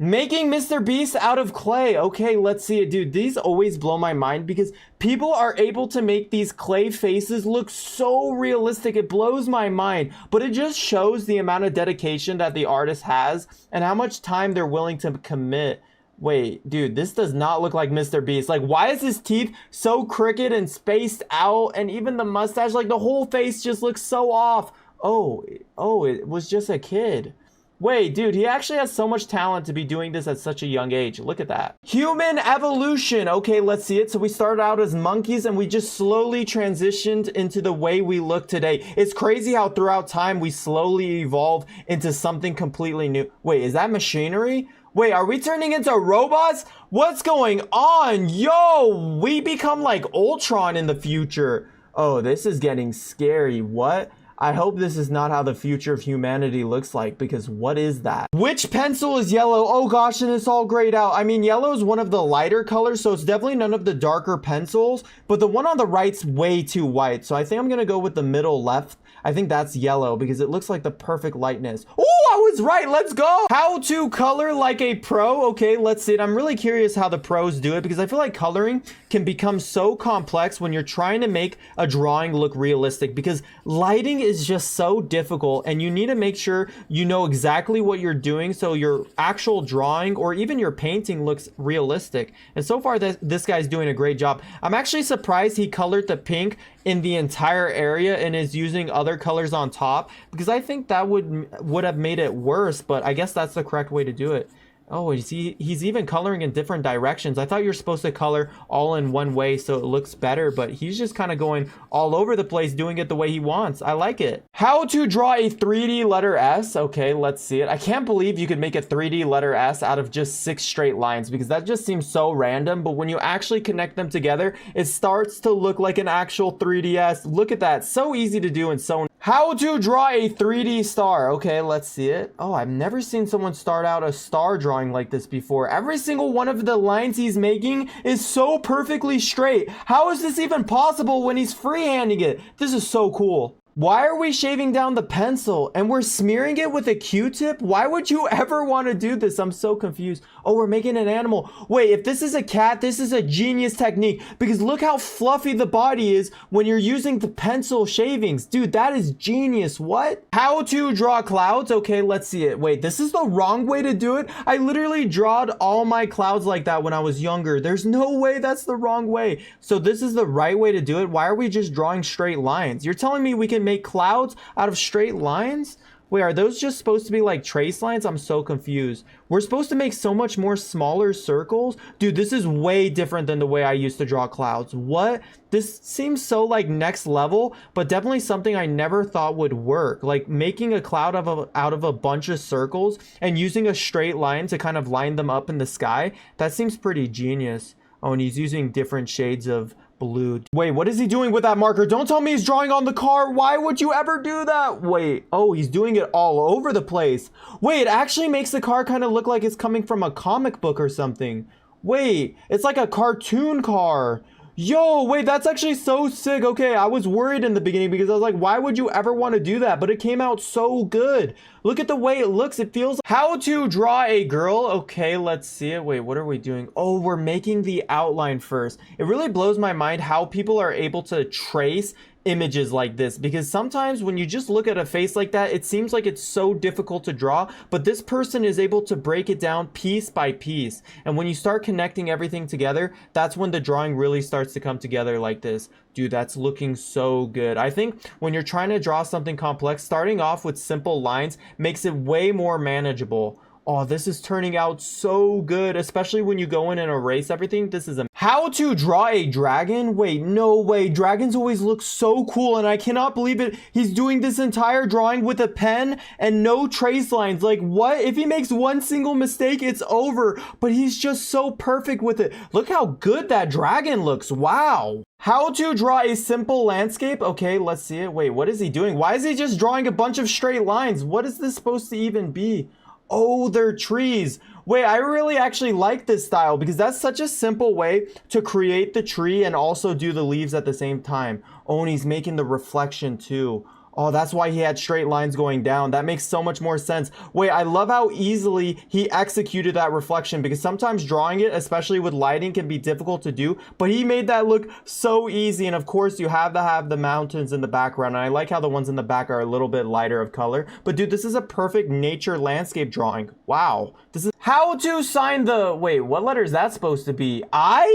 Making Mr. Beast out of clay. Okay, let's see it, dude. These always blow my mind because people are able to make these clay faces look so realistic. It blows my mind, but it just shows the amount of dedication that the artist has and how much time they're willing to commit. Wait, dude, this does not look like Mr. Beast. Like, why is his teeth so crooked and spaced out? And even the mustache, like the whole face just looks so off. Oh, it was just a kid. Wait, dude, he actually has so much talent to be doing this at such a young age. Look at that. Human evolution. Okay, let's see it. So we started out as monkeys and we just slowly transitioned into the way we look today. It's crazy how throughout time we slowly evolve into something completely new. Wait, is that machinery? Wait, are we turning into robots? What's going on? Yo, we become like Ultron in the future. Oh, this is getting scary. What? I hope this is not how the future of humanity looks like, because what is that? Which pencil is yellow? Oh gosh, and it's all grayed out. I mean, yellow is one of the lighter colors, so it's definitely none of the darker pencils, but the one on the right's way too white. So I think I'm gonna go with the middle left. I think that's yellow because it looks like the perfect lightness. Oh, I was right. Let's go. How to color like a pro. Okay, let's see it. I'm really curious how the pros do it because I feel like coloring can become so complex when you're trying to make a drawing look realistic, because lighting is just so difficult and you need to make sure you know exactly what you're doing so your actual drawing or even your painting looks realistic. And so far this guy's doing a great job. I'm actually surprised he colored the pink in the entire area and is using other colors on top, because I think that would have made it worse, but I guess that's the correct way to do it. Oh, he's even coloring in different directions. I thought you're supposed to color all in one way so it looks better, but he's just kind of going all over the place doing it the way he wants. I like it. How to draw a 3D letter S. Okay, let's see it. I can't believe you could make a 3D letter S out of just 6 straight lines, because that just seems so random, but when you actually connect them together, it starts to look like an actual 3DS. Look at that. So easy to do and so... How to draw a 3D star. Okay, let's see it. Oh, I've never seen someone start out a star drawing like this before. Every single one of the lines he's making is so perfectly straight. How is this even possible when he's freehanding it? This is so cool. Why are we shaving down the pencil and we're smearing it with a Q-tip? Why would you ever want to do this? I'm so confused. Oh, we're making an animal. Wait, if this is a cat, this is a genius technique, because look how fluffy the body is when you're using the pencil shavings. Dude, that is genius. What? How to draw clouds? Okay, let's see it. Wait, this is the wrong way to do it? I literally drawed all my clouds like that when I was younger. There's no way that's the wrong way. So this is the right way to do it. Why are we just drawing straight lines? You're telling me we can make clouds out of straight lines? Wait, are those just supposed to be like trace lines? I'm so confused. We're supposed to make so much more smaller circles? Dude, this is way different than the way I used to draw clouds. What? This seems so like next level, but definitely something I never thought would work. Like making a cloud out of a bunch of circles and using a straight line to kind of line them up in the sky. That seems pretty genius. Oh, and he's using different shades of blue. Wait, what is he doing with that marker? Don't tell me he's drawing on the car. Why would you ever do that? Wait, oh, he's doing it all over the place. Wait, it actually makes the car kind of look like it's coming from a comic book or something. Wait, it's like a cartoon car. Yo, wait, that's actually so sick. Okay, I was worried in the beginning because I was like, why would you ever want to do that? But it came out so good. Look at the way it looks. It feels... How to draw a girl. Okay, let's see it. Wait, what are we doing? Oh, we're making the outline first. It really blows my mind how people are able to trace images like this, because sometimes when you just look at a face like that, it seems like it's so difficult to draw, but this person is able to break it down piece by piece. And when you start connecting everything together, that's when the drawing really starts to come together like this. Dude, that's looking so good. I think when you're trying to draw something complex, starting off with simple lines makes it way more manageable. Oh, this is turning out so good, especially when you go in and erase everything. This is how to draw a dragon. Wait, no way. Dragons always look so cool, and I cannot believe it. He's doing this entire drawing with a pen and no trace lines. Like, what? If he makes one single mistake, it's over. But he's just so perfect with it. Look how good that dragon looks. Wow. How to draw a simple landscape. Okay, let's see it. Wait, what is he doing? Why is he just drawing a bunch of straight lines? What is this supposed to even be? Oh, they're trees. Wait, I really actually like this style because that's such a simple way to create the tree and also do the leaves at the same time. Oh, and he's making the reflection too. Oh, that's why he had straight lines going down. That makes so much more sense. Wait, I love how easily he executed that reflection, because sometimes drawing it, especially with lighting, can be difficult to do, but he made that look so easy. And of course, you have to have the mountains in the background. And I like how the ones in the back are a little bit lighter of color. But dude, this is a perfect nature landscape drawing. Wow. This is how to sign the, wait, what letter is that supposed to be?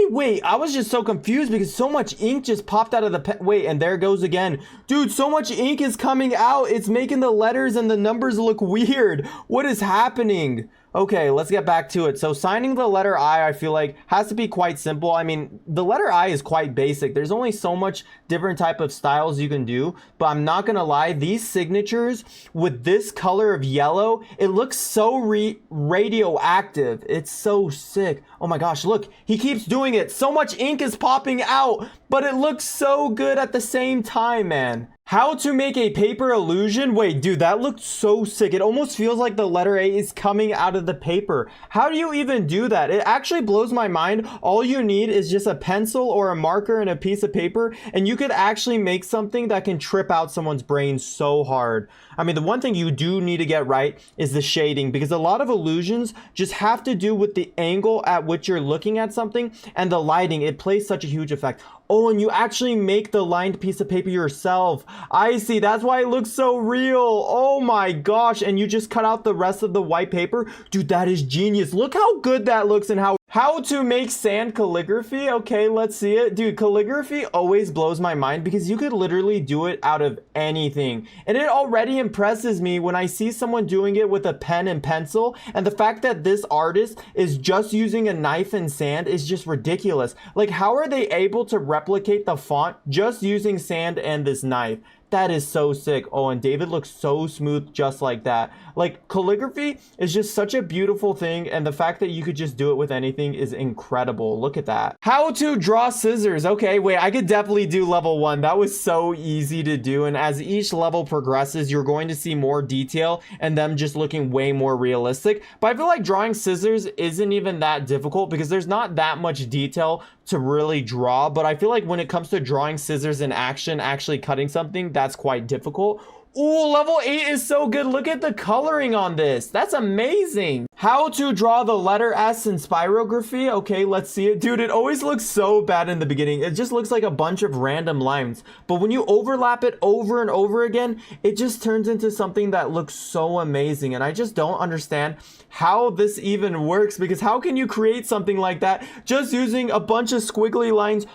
Wait, I was just so confused because so much ink just popped out of the pen. Wait, and there it goes again. Dude, so much ink is coming out. It's making the letters and the numbers look weird. What is happening? Okay, let's get back to it. So signing the letter I feel like has to be quite simple. I mean, the letter I is quite basic. There's only so much different type of styles you can do, but I'm not gonna lie, these signatures with this color of yellow, it looks so radioactive. It's so sick. Oh my gosh, look, he keeps doing it. So much ink is popping out, but it looks so good at the same time, man. How to make a paper illusion? Wait, dude, that looked so sick. It almost feels like the letter A is coming out of the paper. How do you even do that? It actually blows my mind. All you need is just a pencil or a marker and a piece of paper, and you could actually make something that can trip out someone's brain so hard. I mean, the one thing you do need to get right is the shading, because a lot of illusions just have to do with the angle at which you're looking at something and the lighting. It plays such a huge effect. Oh, and you actually make the lined piece of paper yourself. I see. That's why it looks so real. Oh my gosh. And you just cut out the rest of the white paper. Dude, that is genius. Look how good that looks. And how to make sand calligraphy. Okay, let's see it. Dude, calligraphy always blows my mind because you could literally do it out of anything. And it already impresses me when I see someone doing it with a pen and pencil. And the fact that this artist is just using a knife and sand is just ridiculous. Like, how are they able to replicate the font just using sand and this knife? That is so sick. Oh, and David looks so smooth just like that. Like, calligraphy is just such a beautiful thing, and the fact that you could just do it with anything is incredible. Look at that. How to draw scissors. Okay, wait, I could definitely do level 1. That was so easy to do, and as each level progresses, you're going to see more detail and them just looking way more realistic. But I feel like drawing scissors isn't even that difficult because there's not that much detail to really draw. But I feel like when it comes to drawing scissors in action, actually cutting something, that's quite difficult. Ooh, level 8 is so good. Look at the coloring on this. That's amazing. How to draw the letter S in spirography. Okay, let's see it. Dude, it always looks so bad in the beginning. It just looks like a bunch of random lines. But when you overlap it over and over again, it just turns into something that looks so amazing. And I just don't understand how this even works, because how can you create something like that just using a bunch of squiggly lines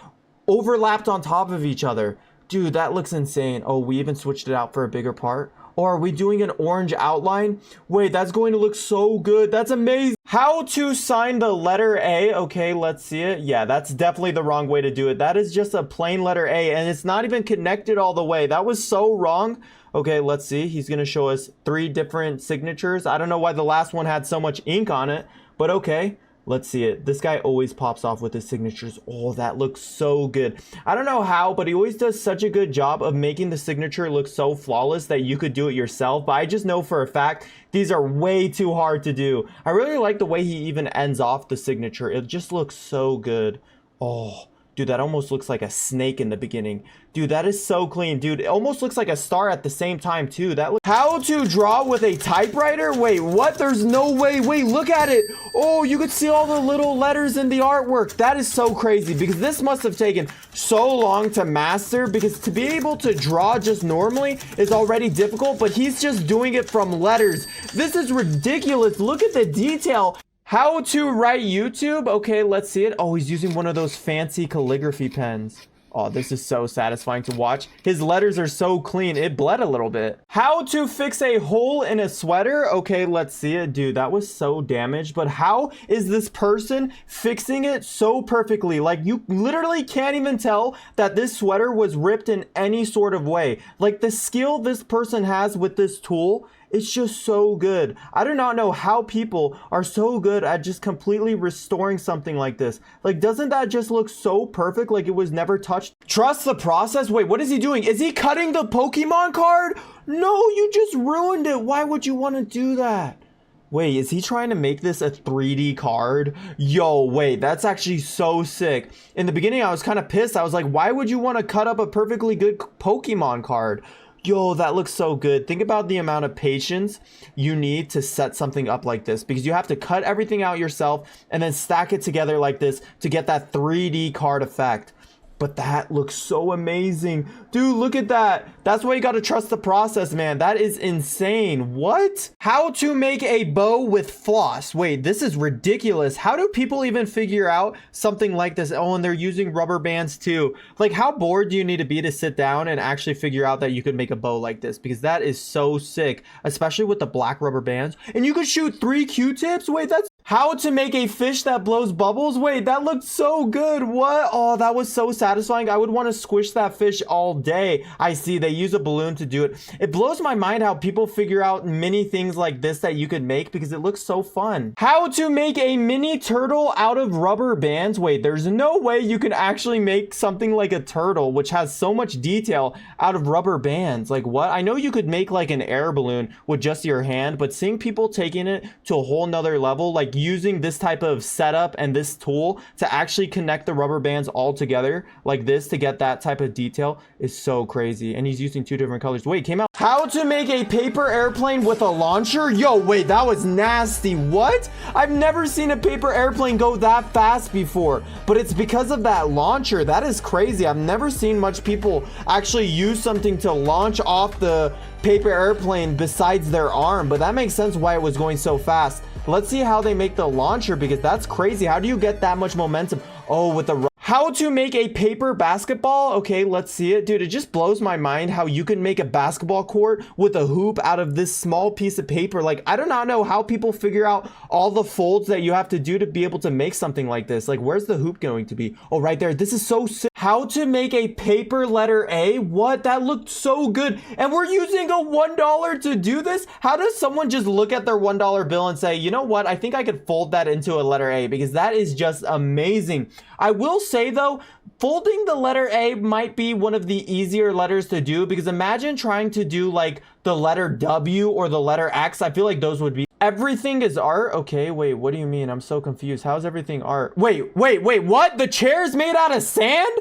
overlapped on top of each other? Dude, that looks insane. Oh, we even switched it out for a bigger part. Or are we doing an orange outline? Wait, that's going to look so good. That's amazing. How to sign the letter A. Okay, let's see it. Yeah, that's definitely the wrong way to do it. That is just a plain letter A, and it's not even connected all the way. That was so wrong. Okay, let's see. He's going to show us 3 different signatures. I don't know why the last one had so much ink on it, but okay. Let's see it. This guy always pops off with his signatures. Oh, that looks so good. I don't know how, but he always does such a good job of making the signature look so flawless that you could do it yourself. But I just know for a fact, these are way too hard to do. I really like the way he even ends off the signature. It just looks so good. Oh, dude, that almost looks like a snake in the beginning. Dude, that is so clean. Dude, it almost looks like a star at the same time, too. How to draw with a typewriter? Wait, what? There's no way. Wait, look at it. Oh, you could see all the little letters in the artwork. That is so crazy, because this must have taken so long to master, because to be able to draw just normally is already difficult, but he's just doing it from letters. This is ridiculous. Look at the detail. How to write YouTube? Okay, let's see it. Oh, he's using one of those fancy calligraphy pens. Oh, this is so satisfying to watch. His letters are so clean. It bled a little bit. How to fix a hole in a sweater? Okay, let's see it. Dude, that was so damaged. But how is this person fixing it so perfectly? Like, you literally can't even tell that this sweater was ripped in any sort of way. Like, the skill this person has with this tool, it's just so good. I do not know how people are so good at just completely restoring something like this. Like, doesn't that just look so perfect, like it was never touched? Trust the process? Wait, what is he doing? Is he cutting the Pokemon card? No, you just ruined it. Why would you want to do that? Wait, is he trying to make this a 3D card? Yo, wait, that's actually so sick. In the beginning, I was kind of pissed. I was like, why would you want to cut up a perfectly good Pokemon card? Yo, that looks so good. Think about the amount of patience you need to set something up like this, because you have to cut everything out yourself and then stack it together like this to get that 3D card effect. But that looks so amazing. Dude, look at that. That's why you gotta trust the process, man. That is insane. What? How to make a bow with floss. Wait, this is ridiculous. How do people even figure out something like this? Oh, and they're using rubber bands too. Like, how bored do you need to be to sit down and actually figure out that you could make a bow like this? Because that is so sick, especially with the black rubber bands. And you could shoot 3 Q-tips? Wait, that's... How to make a fish that blows bubbles? Wait, that looked so good. What? Oh, that was so satisfying. I would want to squish that fish all day. I see they use a balloon to do it. It blows my mind how people figure out many things like this that you could make because it looks so fun. How to make a mini turtle out of rubber bands? Wait, there's no way you can actually make something like a turtle, which has so much detail, out of rubber bands. Like, what? I know you could make like an air balloon with just your hand, but seeing people taking it to a whole nother level, like using this type of setup and this tool to actually connect the rubber bands all together like this to get that type of detail is so crazy. And he's using 2 different colors. Wait, came out. How to make a paper airplane with a launcher? Yo, wait, that was nasty. What? I've never seen a paper airplane go that fast before, but it's because of that launcher. That is crazy. I've never seen much people actually use something to launch off the paper airplane besides their arm, but that makes sense why it was going so fast. Let's see how they make the launcher, because that's crazy. How do you get that much momentum? Oh, with the... How to make a paper basketball? Okay, let's see it. Dude, it just blows my mind how you can make a basketball court with a hoop out of this small piece of paper. Like, I do not know how people figure out all the folds that you have to do to be able to make something like this. Like, where's the hoop going to be? Oh, right there. This is so sick. How to make a paper letter A? What? That looked so good. And we're using a $1 to do this? How does someone just look at their $1 bill and say, you know what? I think I could fold that into a letter A, because that is just amazing. I will say though, folding the letter A might be one of the easier letters to do, because imagine trying to do like the letter W or the letter X. I feel like those would be... Everything is art? Okay, wait, what do you mean? I'm so confused. How's everything art? Wait, what? The chair's made out of sand?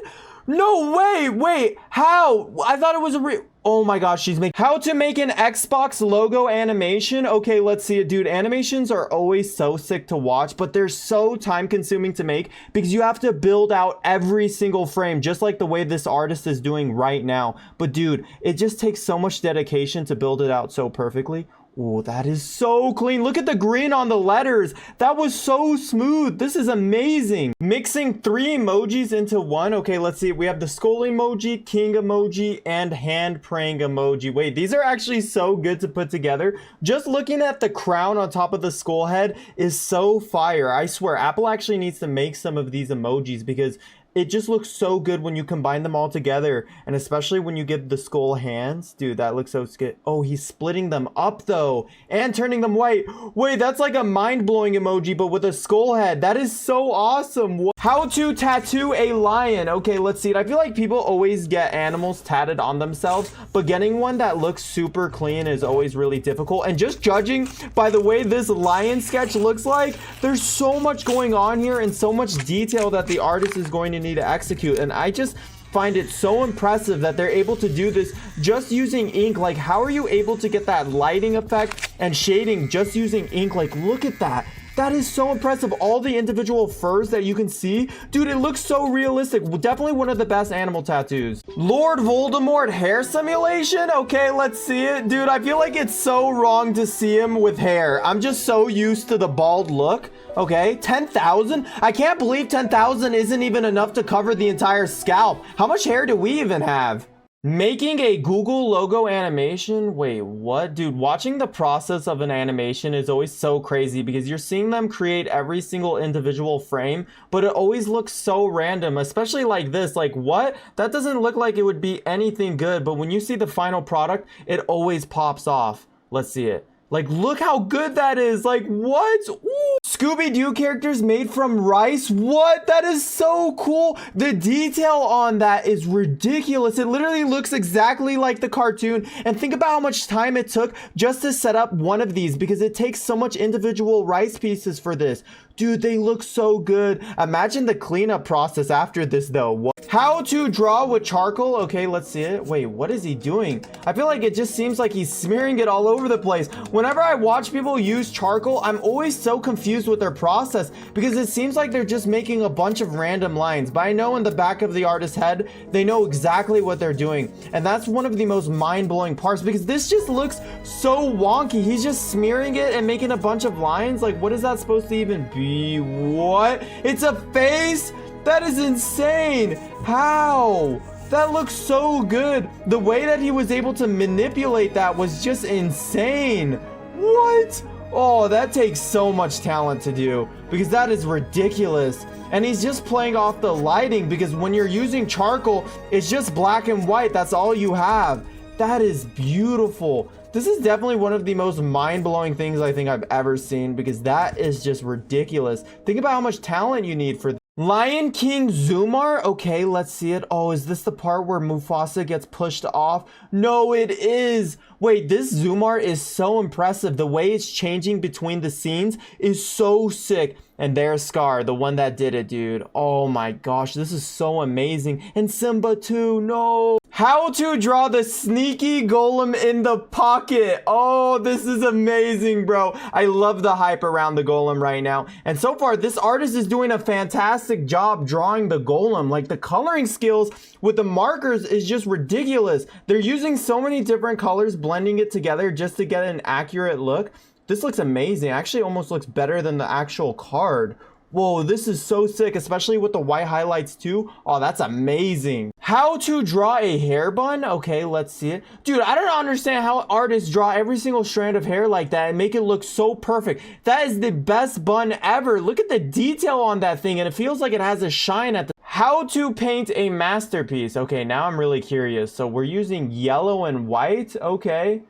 No way, wait, how? I thought it was a real... Oh my gosh, she's making... How to make an Xbox logo animation? Okay, let's see it, dude. Animations are always so sick to watch, but they're so time consuming to make because you have to build out every single frame, just like the way this artist is doing right now. But dude, it just takes so much dedication to build it out so perfectly. Oh, that is so clean. Look at the green on the letters. That was so smooth. This is amazing. Mixing 3 emojis into one. Okay, let's see. We have the skull emoji, king emoji, and hand praying emoji. Wait, these are actually so good to put together. Just looking at the crown on top of the skull head is so fire. I swear, Apple actually needs to make some of these emojis because it just looks so good when you combine them all together, and especially when you give the skull hands. Dude, that looks so skit. Oh, he's splitting them up though and turning them white. Wait, that's like a mind-blowing emoji but with a skull head. That is so awesome. How to tattoo a lion? Okay, let's see it. I feel like people always get animals tatted on themselves, but getting one that looks super clean is always really difficult. And just judging by the way this lion sketch looks like, there's so much going on here and so much detail that the artist is going to need to execute, and I just find it so impressive that they're able to do this just using ink. Like, how are you able to get that lighting effect and shading just using ink? Like, look at that. That is so impressive. All the individual furs that you can see. Dude, it looks so realistic. Definitely one of the best animal tattoos. Lord Voldemort hair simulation? Okay, let's see it. Dude, I feel like it's so wrong to see him with hair. I'm just so used to the bald look. Okay, 10,000? I can't believe 10,000 isn't even enough to cover the entire scalp. How much hair do we even have? Making a Google logo animation? Wait, what? Dude, watching the process of an animation is always so crazy because you're seeing them create every single individual frame, but it always looks so random, especially like this. Like, what? That doesn't look like it would be anything good, but when you see the final product, it always pops off. Let's see it. Like, look how good that is. Like, what? Ooh. Scooby-Doo characters made from rice? What? That is so cool. The detail on that is ridiculous. It literally looks exactly like the cartoon. And think about how much time it took just to set up one of these, because it takes so much individual rice pieces for this. Dude, they look so good. Imagine the cleanup process after this though. What? How to draw with charcoal. Okay, let's see it. Wait, what is he doing? I feel like it just seems like he's smearing it all over the place. Whenever I watch people use charcoal, I'm always so confused with their process because it seems like they're just making a bunch of random lines. But I know in the back of the artist's head, they know exactly what they're doing. And that's one of the most mind-blowing parts because this just looks so wonky. He's just smearing it and making a bunch of lines. Like, what is that supposed to even be? What? It's a face? That is insane. How? That looks so good. The way that he was able to manipulate that was just insane. What? Oh, that takes so much talent to do because that is ridiculous. And he's just playing off the lighting because when you're using charcoal, it's just black and white. That's all you have. That is beautiful. This is definitely one of the most mind-blowing things I think I've ever seen because that is just ridiculous. Think about how much talent you need for Lion King Zumar. Okay, let's see it. Oh, is this the part where Mufasa gets pushed off? No, it is. Wait, this Zumar is so impressive. The way it's changing between the scenes is so sick. And there's Scar, the one that did it, dude. Oh my gosh, this is so amazing. And Simba too, no. How to draw the sneaky golem in the pocket. Oh, this is amazing, bro. I love the hype around the golem right now. And so far, this artist is doing a fantastic job drawing the golem. Like, the coloring skills with the markers is just ridiculous. They're using so many different colors, blending it together just to get an accurate look. This looks amazing. Actually, almost looks better than the actual card. Whoa, this is so sick, especially with the white highlights too. Oh, that's amazing. How to draw a hair bun? Okay, let's see it. Dude, I don't understand how artists draw every single strand of hair like that and make it look so perfect. That is the best bun ever. Look at the detail on that thing, and it feels like it has a shine at the... How to paint a masterpiece. Okay, now I'm really curious. So we're using yellow and white. Okay.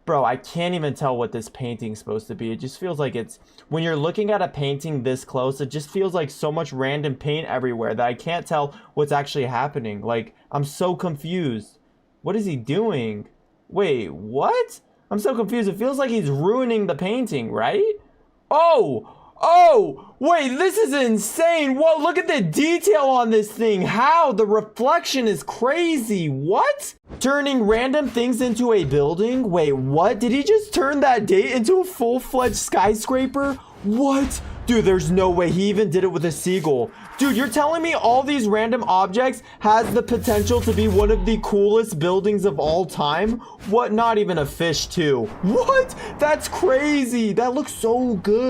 Bro, I can't even tell what this painting's supposed to be. It just feels like it's... When you're looking at a painting this close, it just feels like so much random paint everywhere that I can't tell what's actually happening. Like, I'm so confused. What is he doing? Wait, what? I'm so confused. It feels like he's ruining the painting, right? Oh! Oh, wait, this is insane. Whoa, look at the detail on this thing. How? The reflection is crazy. What? Turning random things into a building? Wait, what? Did he just turn that date into a full-fledged skyscraper? What? Dude, there's no way he even did it with a seagull. Dude, you're telling me all these random objects has the potential to be one of the coolest buildings of all time? What? Not even a fish, too. What? That's crazy. That looks so good.